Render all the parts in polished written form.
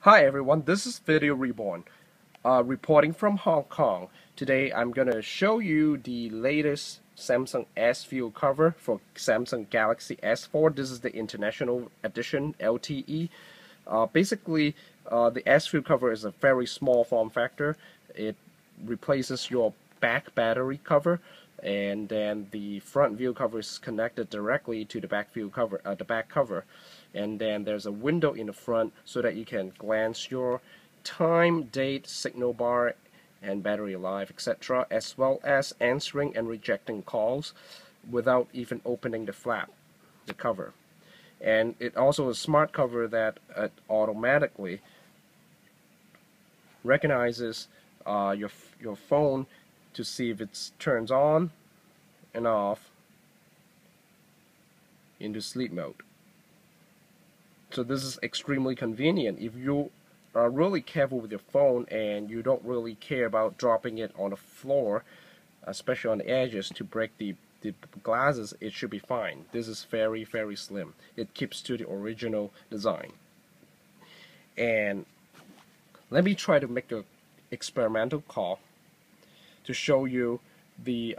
Hi everyone, this is Video Reborn, reporting from Hong Kong. Today I'm gonna show you the latest Samsung S View cover for Samsung Galaxy S4. This is the International Edition LTE. The S View cover is a very small form factor. It replaces your back battery cover, and then the front view cover is connected directly to the back view cover, the back cover, and then there's a window in the front so that you can glance your time, date, signal bar, and battery life, etc., as well as answering and rejecting calls without even opening the flap, the cover. And it also is a smart cover that automatically recognizes your phone to see if it turns on and off into sleep mode. So this is extremely convenient if you are really careful with your phone and you don't really care about dropping it on the floor, especially on the edges to break the glasses. It should be fine. This is very slim. It keeps to the original design. And let me try to make an experimental call to show you the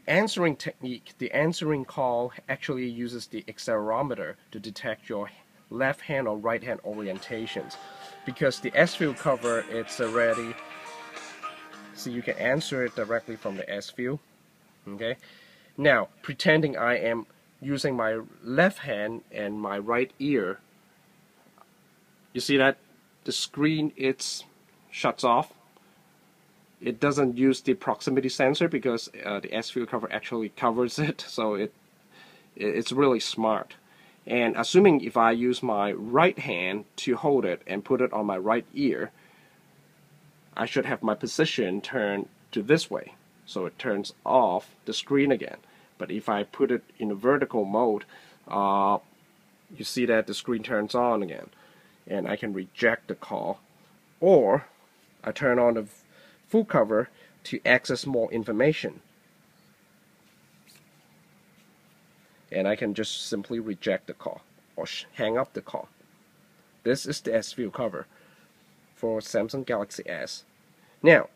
answering technique. The answering call actually uses the accelerometer to detect your left hand or right hand orientations. Because the S View cover, it's already, so you can answer it directly from the S View. Okay. Now, pretending I am using my left hand and my right ear, you see that the screen shuts off. It doesn't use the proximity sensor because the S View cover actually covers it, so it's really smart. And assuming if I use my right hand to hold it and put it on my right ear, I should have my position turned to this way, so it turns off the screen again. But if I put it in a vertical mode, you see that the screen turns on again, and I can reject the call, or I turn on the full cover to access more information, and I can just simply reject the call or hang up the call. This is the S View cover for Samsung Galaxy S. Now,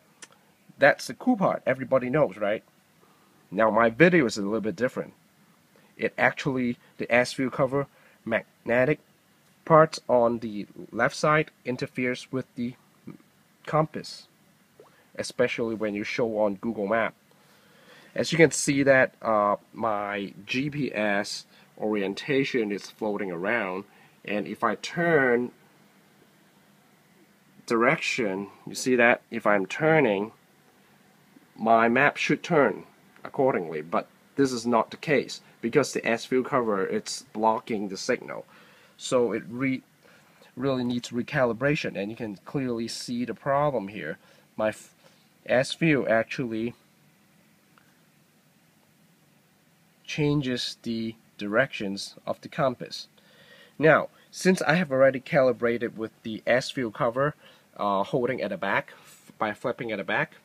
that's the cool part. Everybody knows, right? Now my video is a little bit different. The S View cover magnetic parts on the left side interferes with the compass, especially when you show on Google Maps. As you can see that my GPS orientation is floating around, and if I turn direction, you see that if I'm turning, my map should turn accordingly, but this is not the case because the S View cover, it's blocking the signal, so it really needs recalibration, and you can clearly see the problem here. My S View actually changes the directions of the compass. Now, since I have already calibrated with the S View cover, holding at the back by flipping at the back,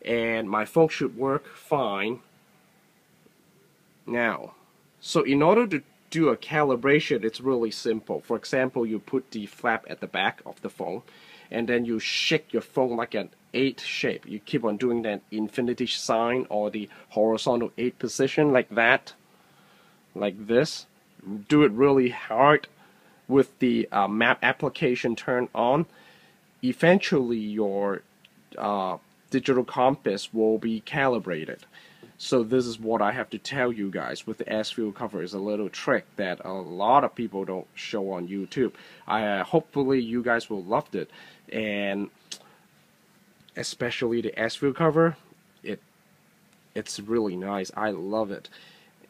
and my phone should work fine now. So in order to do a calibration, it's really simple. For example, you put the flap at the back of the phone, and then you shake your phone like an 8 shape. You keep on doing that infinity sign or the horizontal 8 position like that, like this. Do it really hard with the map application turned on. Eventually your digital compass will be calibrated. So this is what I have to tell you guys with the S View cover. Is a little trick that a lot of people don't show on YouTube. Hopefully you guys will love it, and especially the S View cover. It's really nice. I love it.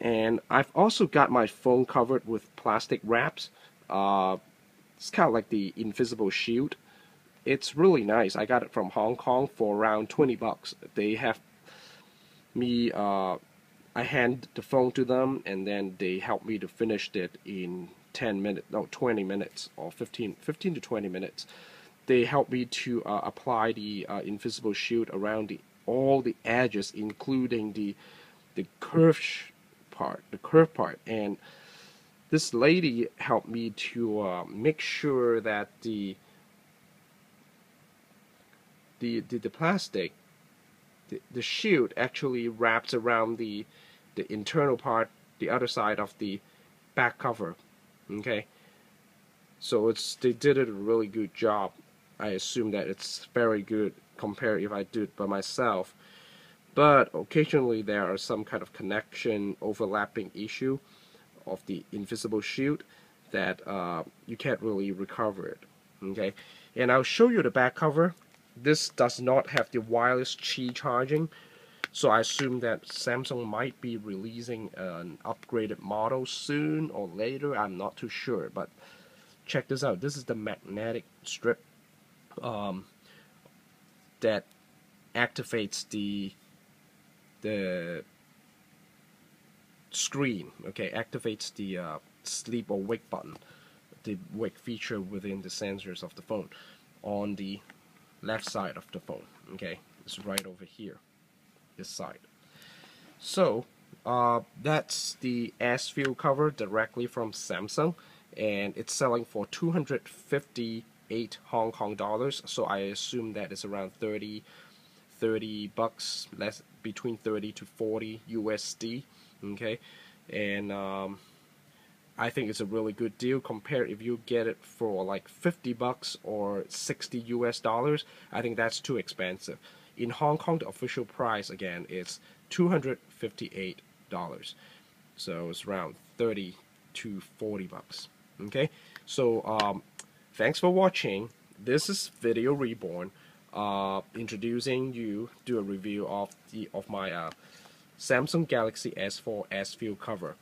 And I've also got my phone covered with plastic wraps. It's kind of like the invisible shield. It's really nice. I got it from Hong Kong for around 20 bucks. They have me, I hand the phone to them, and then they help me to finish it in 10 minutes, no, 20 minutes, or 15 to 20 minutes. They help me to apply the invisible shield around all the edges, including the curved part, and this lady helped me to make sure that the plastic, the shield actually wraps around the internal part, the other side of the back cover. Okay, so they did a really good job. I assume that it's very good compared if I do it by myself. But occasionally there are some kind of connection overlapping issue of the invisible shield that you can't really recover it. Okay, and I'll show you the back cover. This does not have the wireless Qi charging, so I assume that Samsung might be releasing an upgraded model soon or later. I'm not too sure, but check this out. This is the magnetic strip that activates the screen. Okay, activates the sleep or wake button, the wake feature within the sensors of the phone on the left side of the phone. Okay, it's right over here, this side. So that's the S-View cover directly from Samsung, and it's selling for 258 Hong Kong dollars. So I assume that is around 30 bucks, less, between 30 to 40 USD. Okay, and I think it's a really good deal compared if you get it for like 50 bucks or 60 US dollars. I think that's too expensive. In Hong Kong, the official price again is $258. So it's around 30 to 40 bucks. Okay, so thanks for watching. This is Video Reborn, introducing you to a review of my Samsung Galaxy S4 S-View cover.